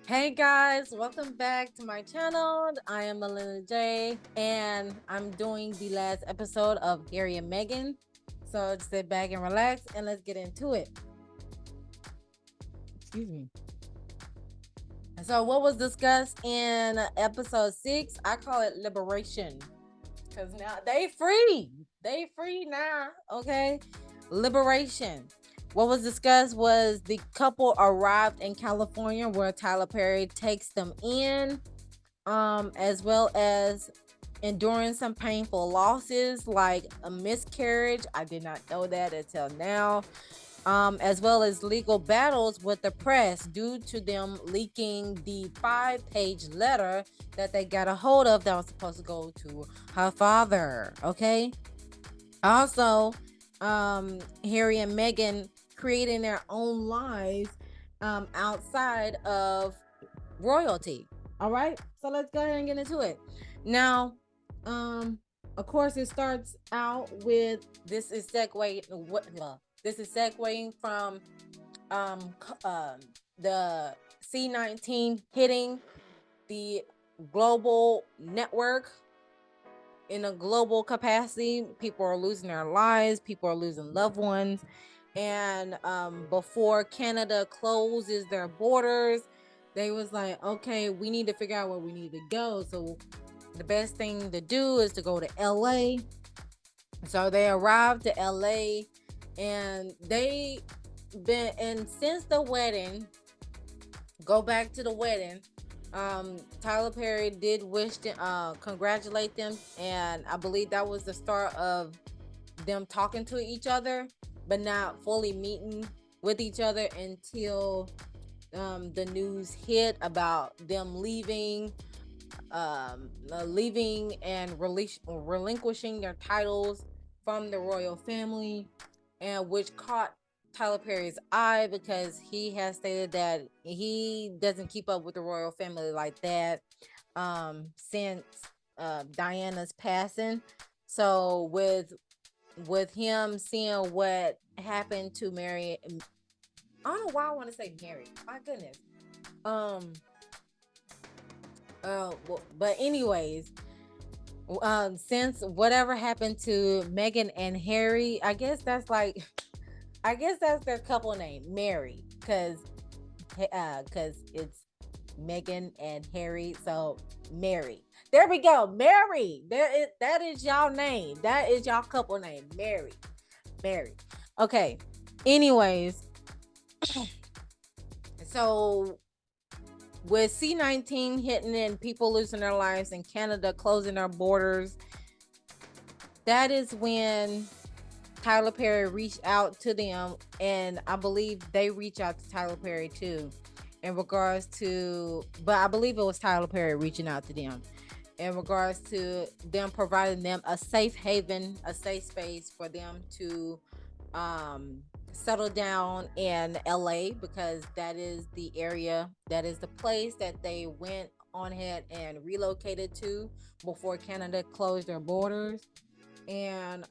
Hey guys, welcome back to my channel. I am Molinda Jae, and I'm doing the last episode of Harry and Meghan. So just sit back and relax, and let's get into it. Excuse me. So what was discussed in episode 6? I call it liberation, because now they free. They free now. Okay, liberation. What was discussed was the couple arrived in California, where Tyler Perry takes them in, as well as enduring some painful losses like a miscarriage. I did not know that until now. As well as legal battles with the press due to them leaking the 5-page letter that they got a hold of that was supposed to go to her father. Okay. Also, Harry and Meghan creating their own lives outside of royalty. All right, so let's go ahead and get into it. Now, of course, it starts out with this is segueing from the C-19 hitting the global network in a global capacity. People are losing their lives, people are losing loved ones, and before Canada closes their borders, they was like, okay, we need to figure out where we need to go. So the best thing to do is to go to LA. So they arrived to LA, and they been, and since the wedding, go back to the wedding, Tyler Perry did wish to congratulate them, and I believe that was the start of them talking to each other, but not fully meeting with each other until the news hit about them leaving and relinquishing their titles from the royal family, and which caught Tyler Perry's eye because he has stated that he doesn't keep up with the royal family like that since Diana's passing. So with him seeing what happened to Mary, I don't know why I want to say Mary. My goodness. Um. But anyways, since whatever happened to Meghan and Harry, I guess that's like, I guess that's their couple name, Mary, because it's Meghan and Harry, so Mary. There we go, Mary. That is y'all name. That is y'all couple name, Mary. Mary. Okay. Anyways, so with C-19 hitting and people losing their lives and Canada closing their borders, that is when Tyler Perry reached out to them, and I believe they reached out to Tyler Perry too, in regards to, but I believe it was Tyler Perry reaching out to them in regards to them providing them a safe haven, a safe space for them to um, settle down in LA, because that is the area, that is the place that they went on ahead and relocated to before Canada closed their borders. And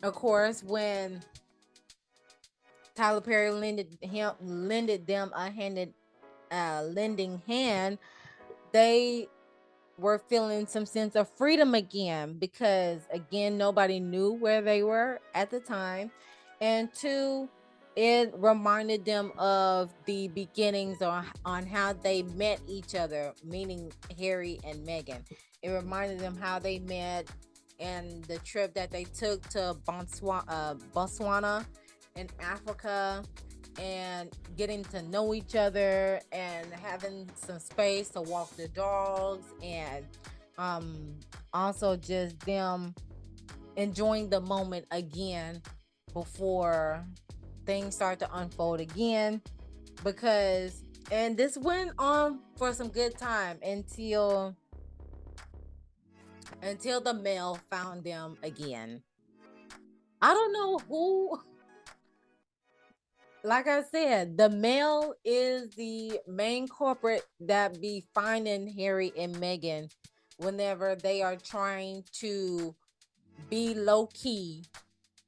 of course, when Tyler Perry lended them a lending hand, they were feeling some sense of freedom again, because again, nobody knew where they were at the time, and two, it reminded them of the beginnings on how they met each other, meaning Harry and Meghan. It reminded them how they met and the trip that they took to Botswana in Africa, and getting to know each other and having some space to walk the dogs, and um also just them enjoying the moment again before things start to unfold again. Because, and this went on for some good time until the mail found them again. I don't know who. Like I said, the mail is the main culprit that be finding Harry and Meghan whenever they are trying to be low key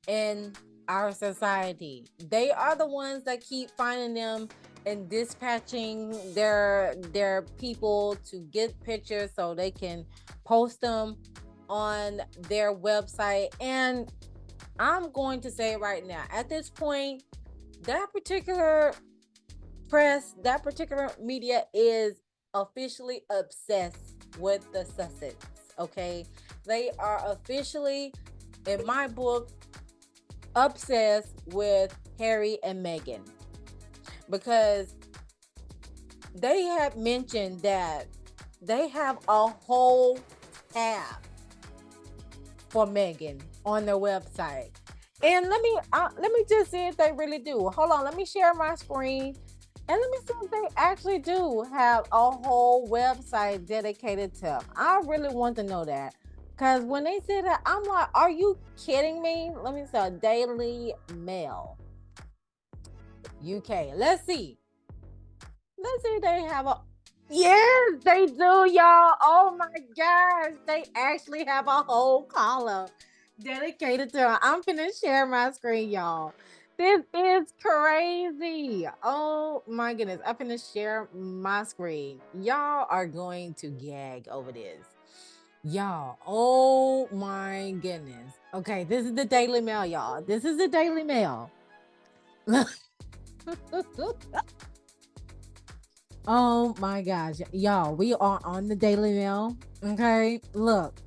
in our society. They are the ones that keep finding them and dispatching their people to get pictures so they can post them on their website. And I'm going to say right now, at this point, that particular press, that particular media is officially obsessed with the Sussex. Okay, they are officially, in my book, obsessed with Harry and Meghan, because they have mentioned that they have a whole tab for Meghan on their website. And let me just see if they really do. Hold on, let me share my screen and let me see if they actually do have a whole website dedicated to them. I really want to know that. Because when they said that, I'm like, are you kidding me? Let me say Daily Mail UK. Let's see. Let's see if they have a. Yes, they do, y'all. Oh my gosh. They actually have a whole column dedicated to her. I'm finna share my screen, y'all. This is crazy. Oh my goodness. I'm finna share my screen. Y'all are going to gag over this. Y'all, oh my goodness. Okay, this is the Daily Mail, y'all. This is the Daily Mail. Oh my gosh. Y'all, we are on the Daily Mail. Okay, look.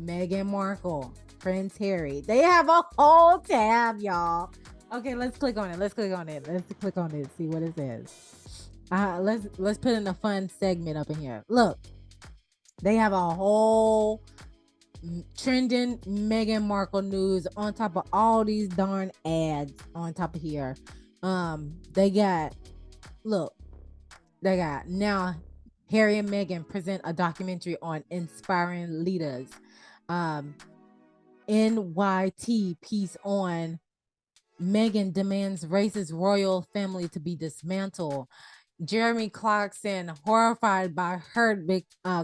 Meghan Markle, Prince Harry. They have a whole tab, y'all. Okay, let's click on it. Let's click on it. Let's click on it. See what it says. Let's put in a fun segment up in here. Look, they have a whole trending Meghan Markle news on top of all these darn ads on top of here. They got look, they got now Harry and Meghan present a documentary on inspiring leaders. NYT piece on Meghan demands racist royal family to be dismantled. Jeremy Clarkson horrified by hurt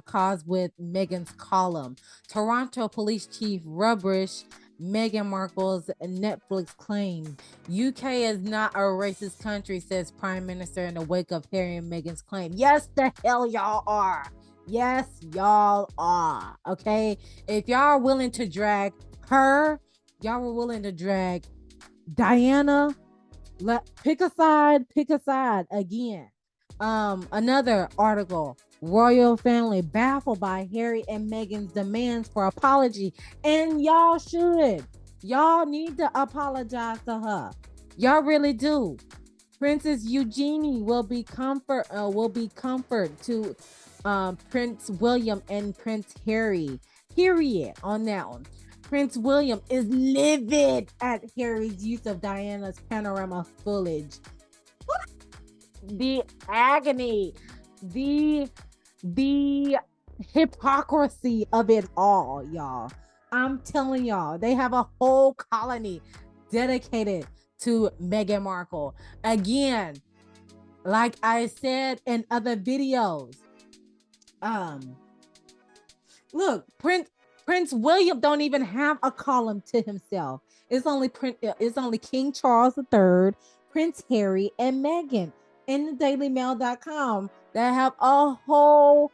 caused with Meghan's column. Toronto police chief rubbish Meghan Markle's Netflix claim. UK is not a racist country, says Prime Minister in the wake of Harry and Meghan's claim. Yes, the hell y'all are. Yes, y'all are. Okay. If y'all are willing to drag her, y'all were willing to drag Diana. Pick a side again. Another article. Royal family baffled by Harry and Meghan's demands for apology. And y'all should. Y'all need to apologize to her. Y'all really do. Princess Eugenie will be comfort to Prince William and Prince Harry. Period on that one. Prince William is livid at Harry's use of Diana's panorama footage. The agony, the hypocrisy of it all, y'all. I'm telling y'all, they have a whole colony dedicated to Meghan Markle. Again, like I said in other videos, look, Prince William don't even have a column to himself. It's only King Charles III, Prince Harry, and Meghan in the dailymail.com that have a whole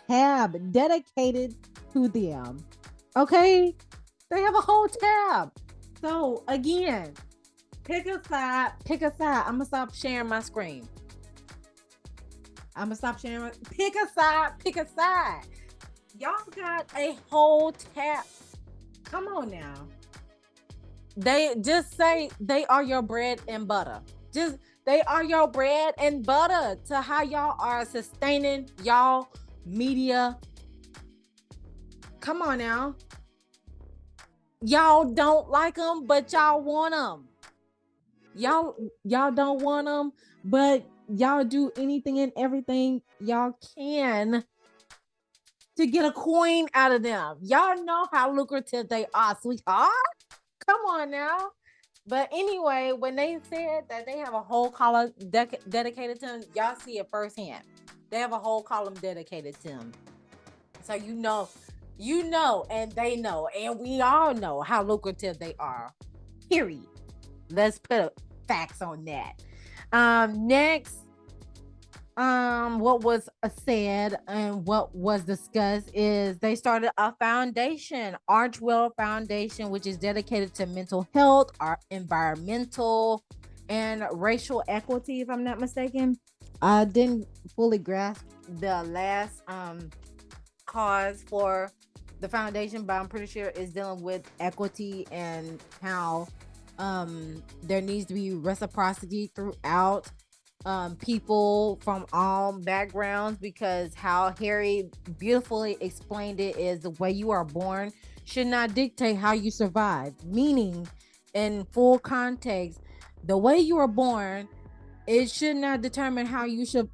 tab dedicated to them. Okay? They have a whole tab. So again, pick a side. I'm gonna stop sharing my screen. Pick a side. Y'all got a whole tab. Come on now. They just say they are your bread and butter. They are your bread and butter to how y'all are sustaining y'all media. Come on now. Y'all don't like them, but y'all want them. Y'all don't want them, but y'all do anything and everything y'all can to get a coin out of them. Y'all know how lucrative they are, sweetheart. Come on now. But anyway, when they said that they have a whole column dedicated to them, y'all see it firsthand. They have a whole column dedicated to them. So you know You know, and they know, and we all know how lucrative they are. Period. Let's put facts on that. Next, what was said and what was discussed is they started a foundation, Archwell Foundation, which is dedicated to mental health, environmental, and racial equity, if I'm not mistaken. I didn't fully grasp the last cause for the foundation, but I'm pretty sure it's dealing with equity and how there needs to be reciprocity throughout people from all backgrounds, because how Harry beautifully explained it is the way you are born should not dictate how you survive. Meaning, in full context, the way you are born, it should not determine how you should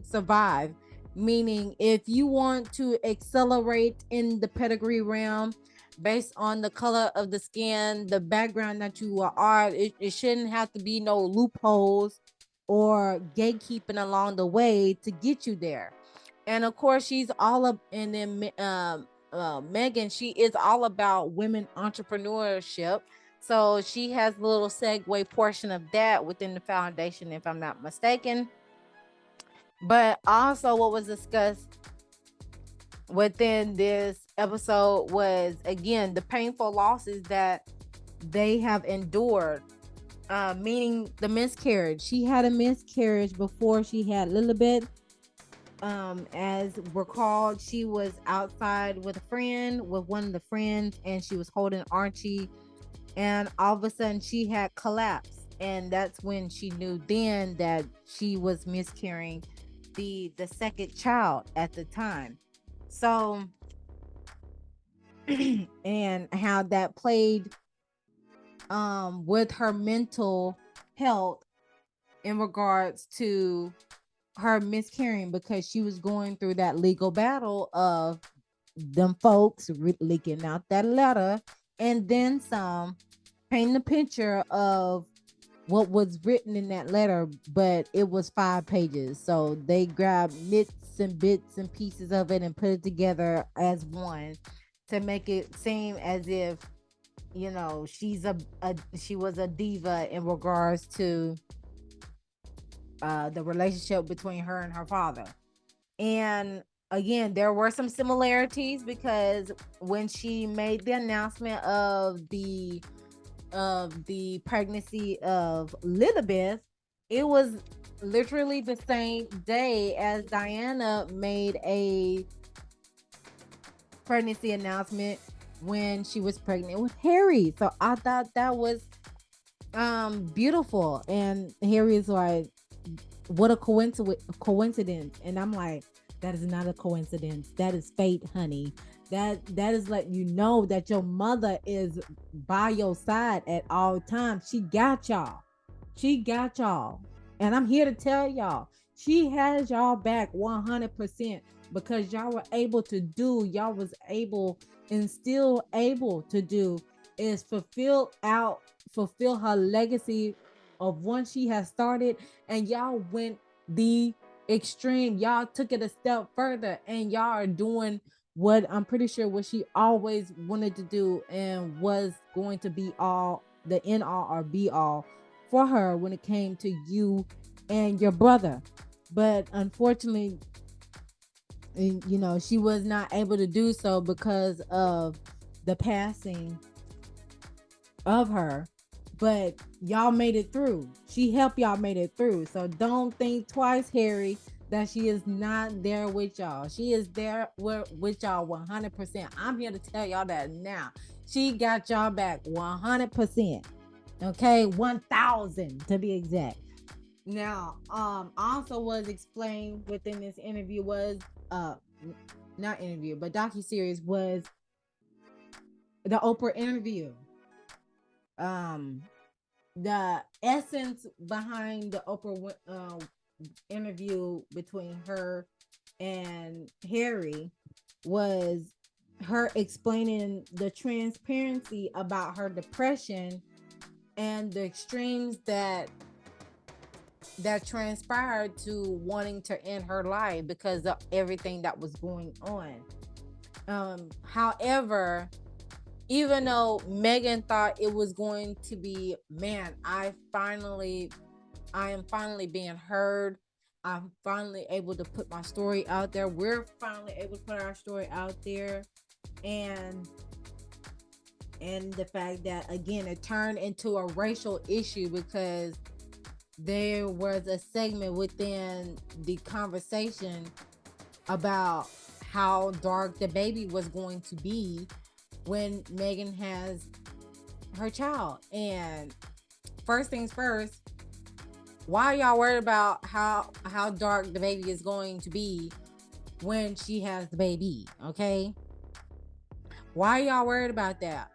survive. Meaning, if you want to accelerate in the pedigree realm based on the color of the skin, the background that you are, it shouldn't have to be no loopholes or gatekeeping along the way to get you there. And of course, she's all up, and then Meghan, she is all about women entrepreneurship. So she has a little segue portion of that within the foundation, if I'm not mistaken. But also, what was discussed within this episode was, again, the painful losses that they have endured, meaning the miscarriage. She had a miscarriage before she had Lilibet. As recalled, she was outside with a friend, with one of the friends, and she was holding Archie, and all of a sudden she had collapsed, and that's when she knew then that she was miscarrying the second child at the time. So and how that played with her mental health in regards to her miscarrying, because she was going through that legal battle of them folks leaking out that letter, and then some, painting a picture of what was written in that letter, but it was 5 pages. So they grabbed bits and pieces of it and put it together as one to make it seem as if, you know, she was a diva in regards to the relationship between her and her father. And again, there were some similarities, because when she made the announcement of the pregnancy of Elizabeth, it was literally the same day as Diana made a pregnancy announcement when she was pregnant with Harry. So I thought that was beautiful. And Harry is like, what a coincidence. And I'm like, that is not a coincidence. That is fate, honey. That is letting you know that your mother is by your side at all times. She got y'all. She got y'all. And I'm here to tell y'all, she has y'all back 100%, because y'all were able to do, y'all was able and still able to do is fulfill her legacy of once she has started, and y'all went the extreme. Y'all took it a step further, and y'all are doing what I'm pretty sure what she always wanted to do, and was going to be all the end all or be all for her when it came to you and your brother. But unfortunately, you know, she was not able to do so because of the passing of her. But y'all made it through. She helped y'all made it through. So don't think twice, Harry, that she is not there with y'all. She is there with y'all 100%. I'm here to tell y'all that now. She got y'all back 100%. Okay, 1,000 to be exact. Now, also was explained within this interview was not interview, but docu-series was the Oprah interview. The essence behind the Oprah interview between her and Harry was her explaining the transparency about her depression and the extremes that transpired to wanting to end her life because of everything that was going on. However, even though Meghan thought it was going to be, man, I am finally being heard. I'm finally able to put my story out there. We're finally able to put our story out there. And the fact that, again, it turned into a racial issue because there was a segment within the conversation about how dark the baby was going to be when Meghan has her child. And first things first, why are y'all worried about how dark the baby is going to be when she has the baby? Okay, why are y'all worried about that?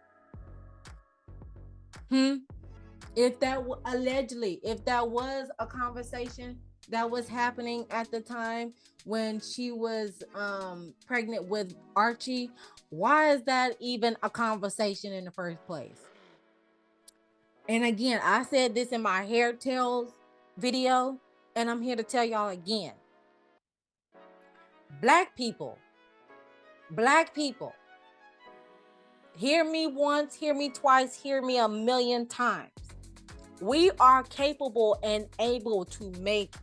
If that allegedly, if that was a conversation that was happening at the time when she was pregnant with Archie, why is that even a conversation in the first place? And again, I said this in my Hair Tales video, and I'm here to tell y'all again. Black people, hear me once, hear me twice, hear me a million times. We are capable and able to make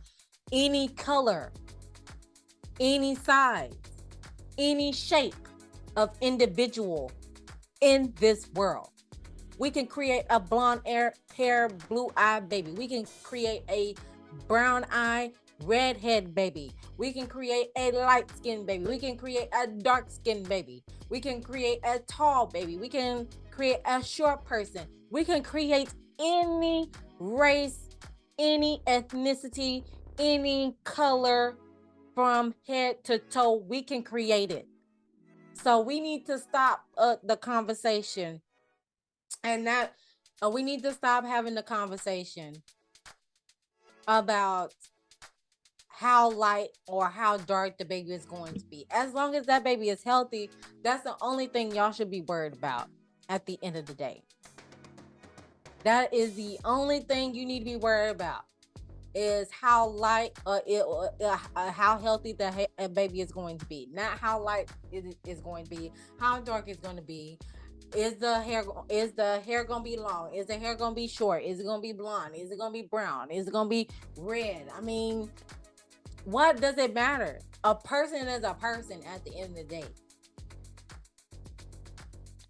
any color, any size, any shape of individual in this world. We can create a blonde hair, blue-eyed baby. We can create a brown-eyed, redhead baby. We can create a light-skinned baby. We can create a dark-skinned baby. We can create a tall baby. We can create a short person. We can create any race, any ethnicity, any color from head to toe. We can create it. So we need to stop the conversation, and that we need to stop having the conversation about how light or how dark the baby is going to be. As long as that baby is healthy, that's the only thing y'all should be worried about at the end of the day. That is the only thing you need to be worried about, is how light how healthy the baby is going to be. Not how light it is going to be, how dark it's going to be. Is the hair going to be long? Is the hair going to be short? Is it going to be blonde? Is it going to be brown? Is it going to be red? I mean, what does it matter? A person is a person at the end of the day.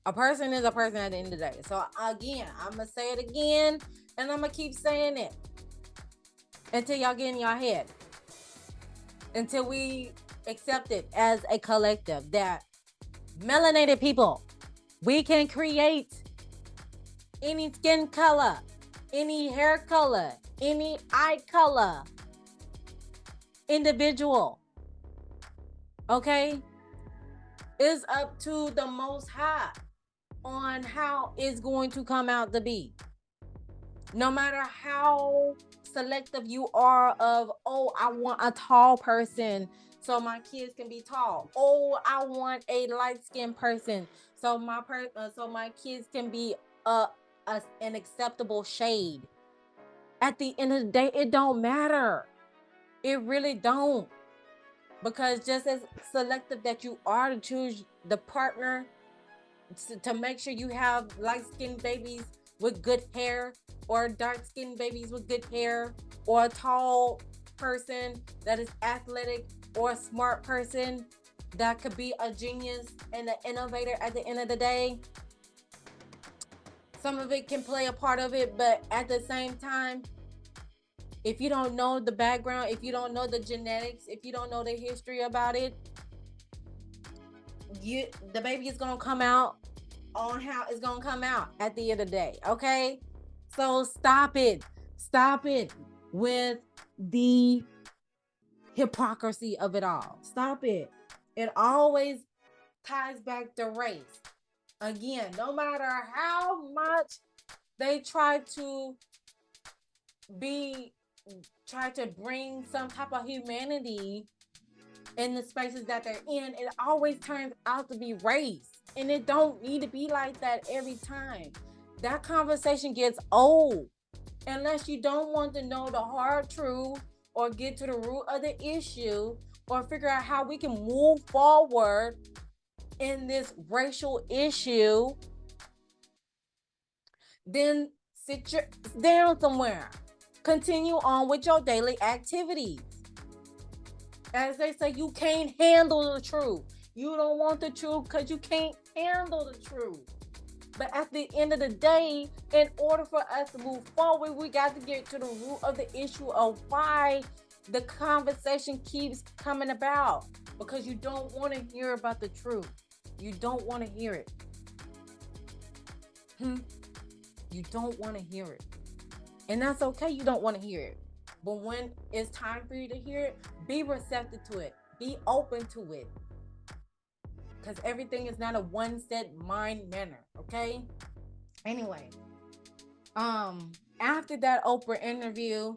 A person is a person at the end of the day. So again, I'm going to say it again, and I'm going to keep saying it until y'all get in your head. Until we accept it as a collective that melanated people, we can create any skin color, any hair color, any eye color, individual. Okay? It's up to the Most High on how it's going to come out to be. No matter how selective you are of, oh, I want a tall person so my kids can be tall. Oh, I want a light-skinned person so my kids can be an acceptable shade. At the end of the day, it don't matter. It really don't. Because just as selective that you are to choose the partner to make sure you have light-skinned babies with good hair, or dark-skinned babies with good hair, or a tall person that is athletic, or a smart person that could be a genius and an innovator at the end of the day. Some of it can play a part of it, but at the same time, if you don't know the background, if you don't know the genetics, if you don't know the history about it, the baby is going to come out on how it's going to come out at the end of the day. Okay? So stop it. Stop it with the hypocrisy of it all. Stop it. It always ties back to race. Again, no matter how much they try to bring some type of humanity in the spaces that they're in, it always turns out to be race. And it don't need to be like that every time. That conversation gets old unless you don't want to know the hard truth or get to the root of the issue or figure out how we can move forward in this racial issue, then sit down somewhere. Continue on with your daily activities. As they say, you can't handle the truth. You don't want the truth because you can't handle the truth. But at the end of the day, in order for us to move forward, we got to get to the root of the issue of why the conversation keeps coming about. Because you don't want to hear about the truth. You don't want to hear it. You don't want to hear it. And that's okay, you don't want to hear it. But when it's time for you to hear it, be receptive to it. Be open to it. Because everything is not a one set mind manner, okay? Anyway, after that Oprah interview,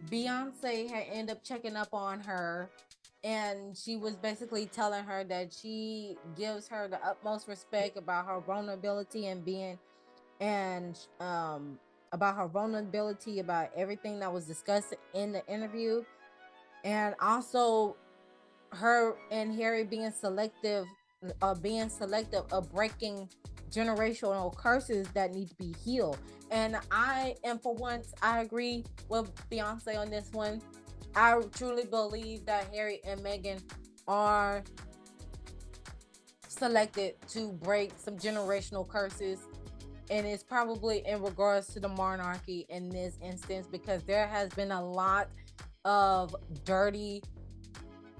Beyonce had ended up checking up on her, and she was basically telling her that she gives her the utmost respect about her vulnerability and being, and about her vulnerability about everything that was discussed in the interview, and also her and Harry being selective of breaking generational curses that need to be healed. And for once, I agree with Beyonce on this one. I truly believe that Harry and Meghan are selected to break some generational curses, and it's probably in regards to the monarchy in this instance, because there has been a lot of dirty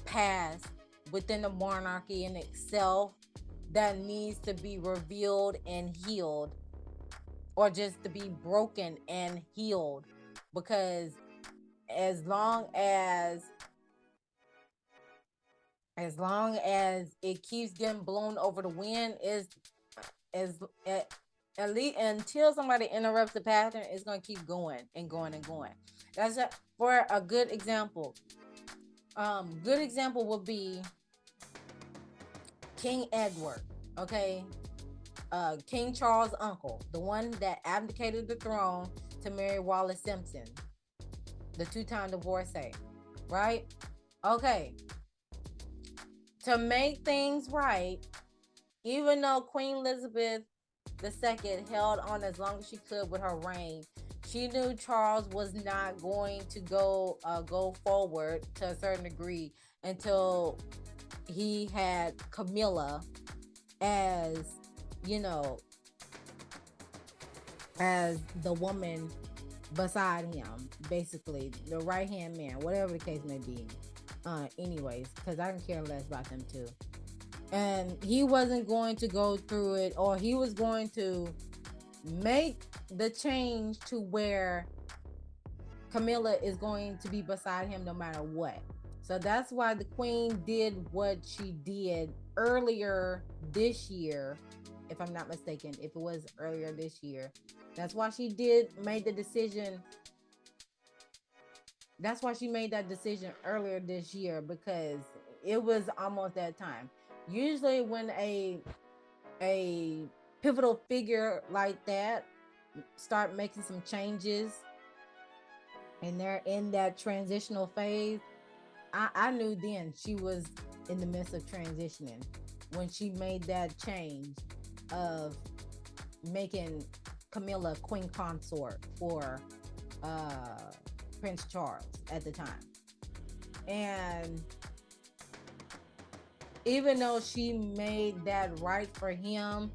past within the monarchy in itself that needs to be revealed and healed, or just to be broken and healed. Because as long as it keeps getting blown over the wind, is as at least until somebody interrupts the pattern, it's going to keep going and going and going. That's for a good example. Good example would be King Edward, okay? King Charles' uncle, the one that abdicated the throne to marry Wallace Simpson, the 2-time divorcee, right? Okay. To make things right, even though Queen Elizabeth II held on as long as she could with her reign, she knew Charles was not going to go forward to a certain degree until he had Camilla as, as the woman beside him, basically the right hand man, whatever the case may be. Anyways, because I don't care less about them too. And he wasn't going to go through it, or he was going to make the change to where Camilla is going to be beside him no matter what. So that's why the Queen did what she did earlier this year, if I'm not mistaken. If it was earlier this year, that's why she made the decision. That's why she made that decision earlier this year, because it was almost that time. Usually when a pivotal figure like that start making some changes and they're in that transitional phase, I knew then she was in the midst of transitioning when she made that change of making Camilla queen consort for Prince Charles at the time. And even though she made that right for him,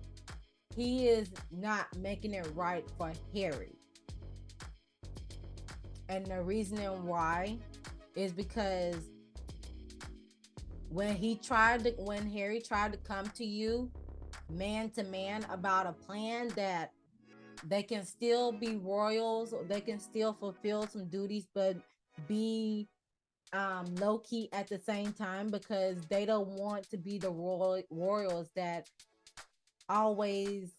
he is not making it right for Harry. And the reasoning why is because when Harry tried to come to you man to man about a plan that they can still be royals, or they can still fulfill some duties, but be low-key at the same time, because they don't want to be the royals that always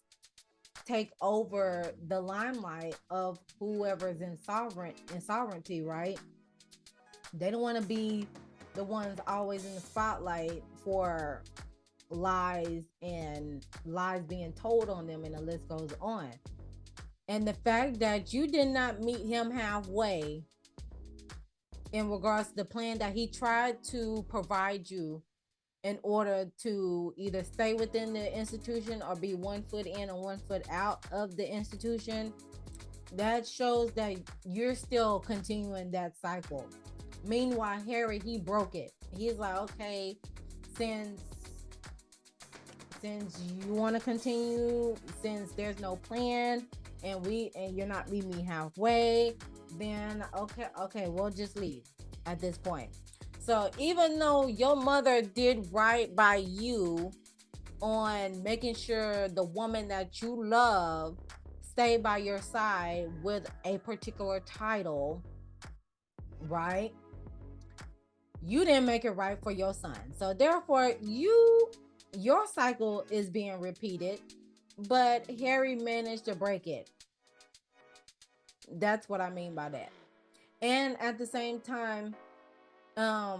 take over the limelight of whoever's in sovereignty, right? They don't want to be the ones always in the spotlight for lies being told on them, and the list goes on. And the fact that you did not meet him halfway in regards to the plan that he tried to provide you in order to either stay within the institution or be 1 foot in and 1 foot out of the institution. That shows that you're still continuing that cycle. Meanwhile, Harry, he broke it. He's like, okay, since you want to continue, since there's no plan, and you're not meeting me halfway, then okay, we'll just leave at this point. So even though your mother did right by you on making sure the woman that you love stay by your side with a particular title, right? You didn't make it right for your son. So therefore, your cycle is being repeated, but Harry managed to break it. That's what I mean by that. And at the same time, there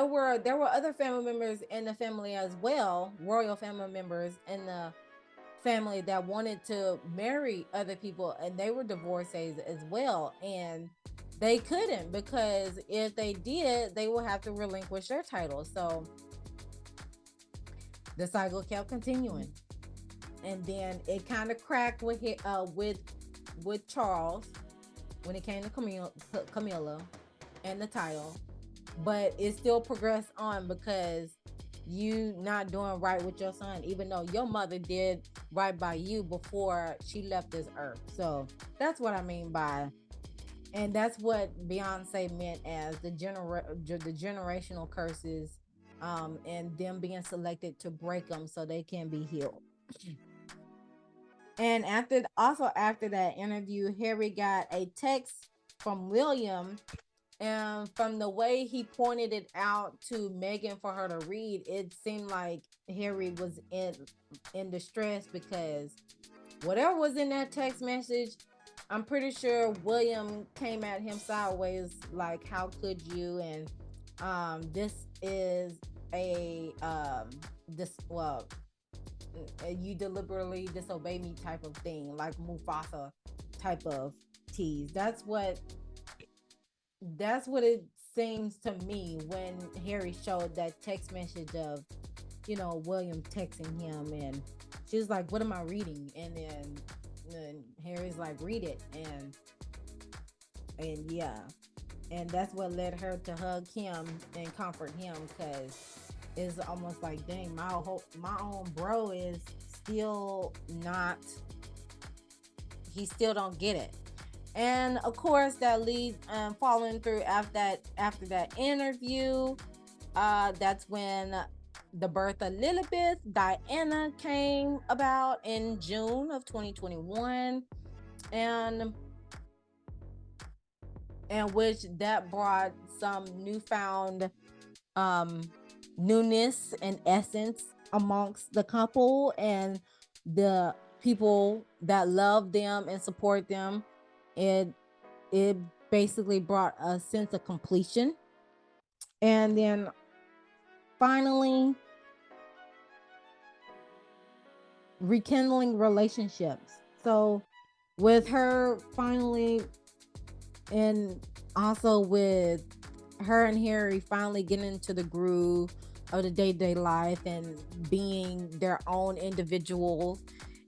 were other family members in the family as well, royal family members in the family that wanted to marry other people, and they were divorcees as well, and they couldn't, because if they did, they would have to relinquish their title. So the cycle kept continuing, and then it kind of cracked with Charles when it came to Camilla and the title, but it still progressed on because you not doing right with your son, even though your mother did right by you before she left this earth. So that's what I mean by, and that's what Beyonce meant as the generational curses, and them being selected to break them so they can be healed. And after that interview, Harry got a text from William, and from the way he pointed it out to Meghan for her to read, it seemed like Harry was in distress, because whatever was in that text message, I'm pretty sure William came at him sideways, like, how could you? And this is you deliberately disobey me type of thing, like Mufasa type of tease. That's what it seems to me when Harry showed that text message of, William texting him, and she's like, what am I reading? And then Harry's like, read it. And yeah, and that's what led her to hug him and comfort him, because it's almost like, dang, my own bro is still not, he still don't get it. And of course, that leads, following through after that interview, that's when the birth of Lilibeth Diana came about in June of 2021, and which that brought some newfound newness and essence amongst the couple and the people that love them and support them. It basically brought a sense of completion. And then finally, rekindling relationships. So with her finally, and also with her and Harry finally getting into the groove of the day-to-day life and being their own individuals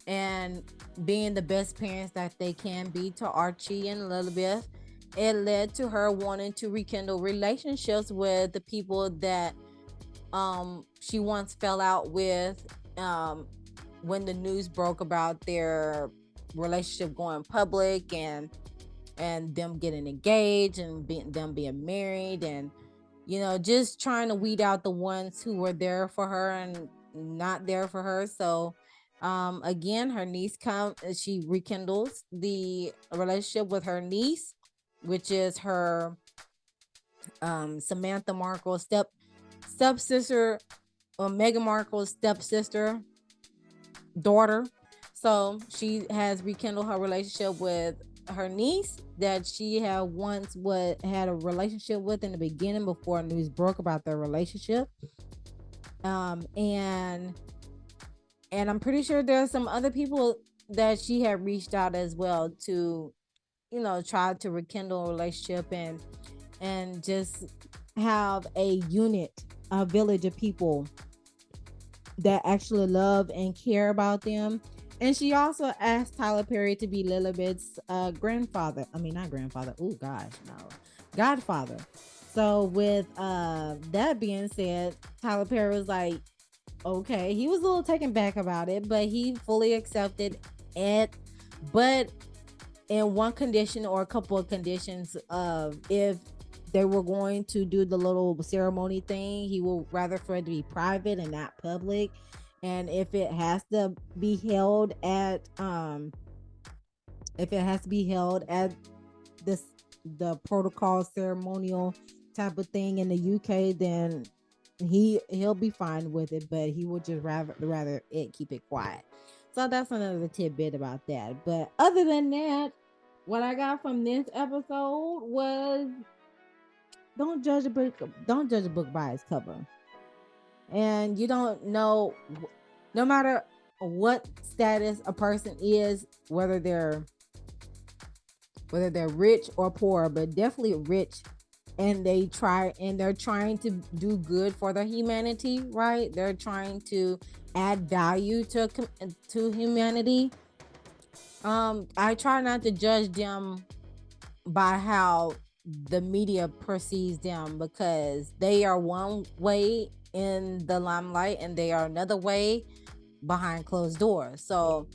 and being the best parents that they can be to Archie and Lilibeth, it led to her wanting to rekindle relationships with the people that she once fell out with, when the news broke about their relationship going public, and them getting engaged and them being married, and just trying to weed out the ones who were there for her and not there for her. So again, her niece she rekindles the relationship with her niece, which is her Samantha Markle's stepsister, or Meghan Markle's stepsister daughter. So she has rekindled her relationship with her niece that she had once had a relationship with in the beginning before news broke about their relationship. And I'm pretty sure there's some other people that she had reached out as well to, try to rekindle a relationship and just have a unit a village of people that actually love and care about them. And she also asked Tyler Perry to be Lilibet's grandfather. I mean, not grandfather. Oh gosh, no, godfather. So with that being said, Tyler Perry was like, okay, he was a little taken back about it, but he fully accepted it. But in one condition or a couple of conditions of if they were going to do the little ceremony thing, he would rather for it to be private and not public. And if it has to be held at this the protocol ceremonial type of thing in the UK, then he'll be fine with it, but he would just rather it keep it quiet. So that's another tidbit about that. But other than that, what I got from this episode was don't judge a book by its cover. And you don't know, no matter what status a person is, whether they're rich or poor, but definitely rich, and they're trying to do good for their humanity, right? They're trying to add value to humanity. I try not to judge them by how the media perceives them, because they are one way in the limelight and they are another way behind closed doors. So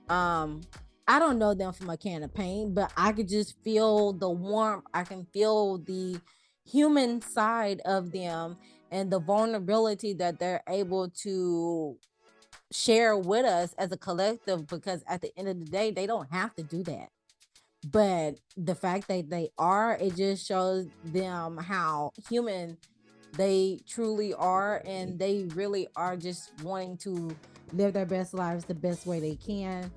I don't know them from a can of paint, but I could just feel the warmth. I can feel the human side of them and the vulnerability that they're able to share with us as a collective, because at the end of the day, they don't have to do that. But the fact that they are, it just shows them how human they truly are, and they really are just wanting to live their best lives the best way they can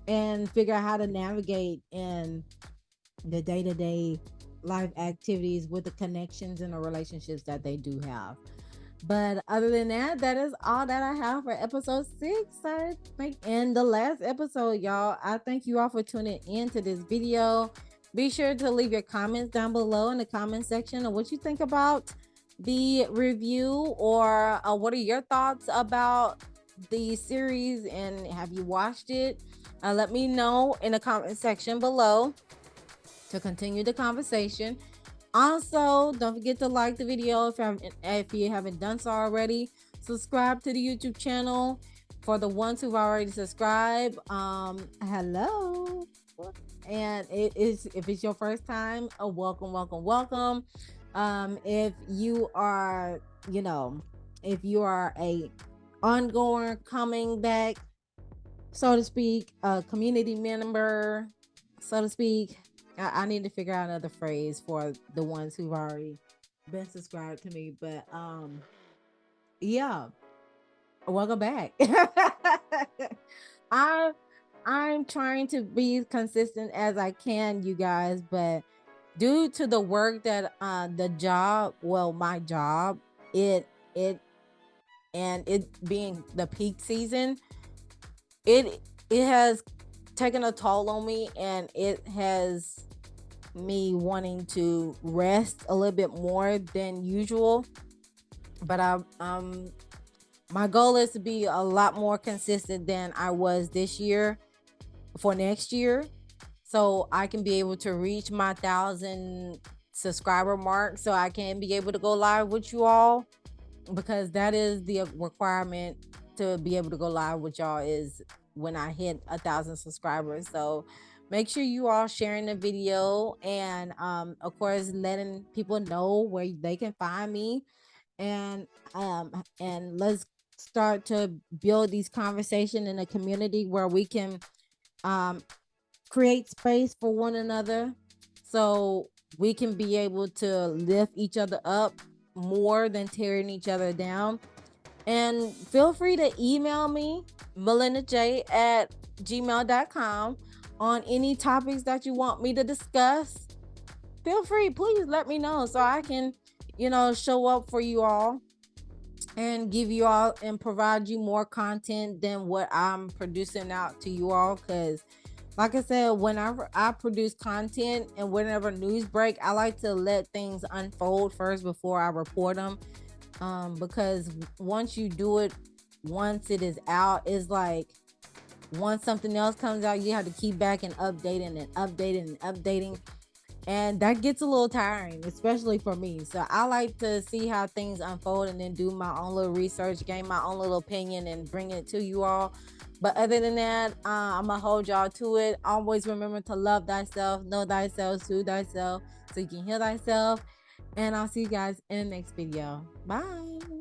and figure out how to navigate in the day-to-day life activities with the connections and the relationships that they do have. But other than that, that is all that I have for episode 6. And the last episode, y'all. I thank you all for tuning in to this video. Be sure to leave your comments down below in the comment section of what you think about the review, or what are your thoughts about the series, and have you watched it? Let me know in the comment section below to continue the conversation. Also, don't forget to like the video if you haven't done so already. Subscribe to the YouTube channel for the ones who've already subscribed. Hello. And if it's your first time, welcome. If you are, if you are a ongoing, coming back, so to speak, a community member, so to speak, I need to figure out another phrase for the ones who've already been subscribed to me. But yeah, welcome back. I'm trying to be consistent as I can, you guys, but due to the work that my job, it being the peak season, it has taken a toll on me, and it has me wanting to rest a little bit more than usual. But my goal is to be a lot more consistent than I was this year for next year, so I can be able to reach my 1,000 subscriber mark, so I can be able to go live with you all, because that is the requirement to be able to go live with y'all, is when I hit 1,000 subscribers. So make sure you all sharing the video, and of course letting people know where they can find me, and let's start to build these conversations in a community where we can create space for one another, so we can be able to lift each other up more than tearing each other down. And feel free to email me, Molinda Jae at gmail.com, on any topics that you want me to discuss. Feel free, please let me know, so I can, show up for you all and give you all and provide you more content than what I'm producing out to you all. Because like I said, whenever I produce content and whenever news break, I like to let things unfold first before I report them. Because once you do it, once it is out, it's like once something else comes out, you have to keep back and updating and updating and updating. And that gets a little tiring, especially for me. So I like to see how things unfold and then do my own little research, gain my own little opinion, and bring it to you all. But other than that, I'm gonna hold y'all to it. Always remember to love thyself, know thyself, soothe thyself, so you can heal thyself. And I'll see you guys in the next video. Bye.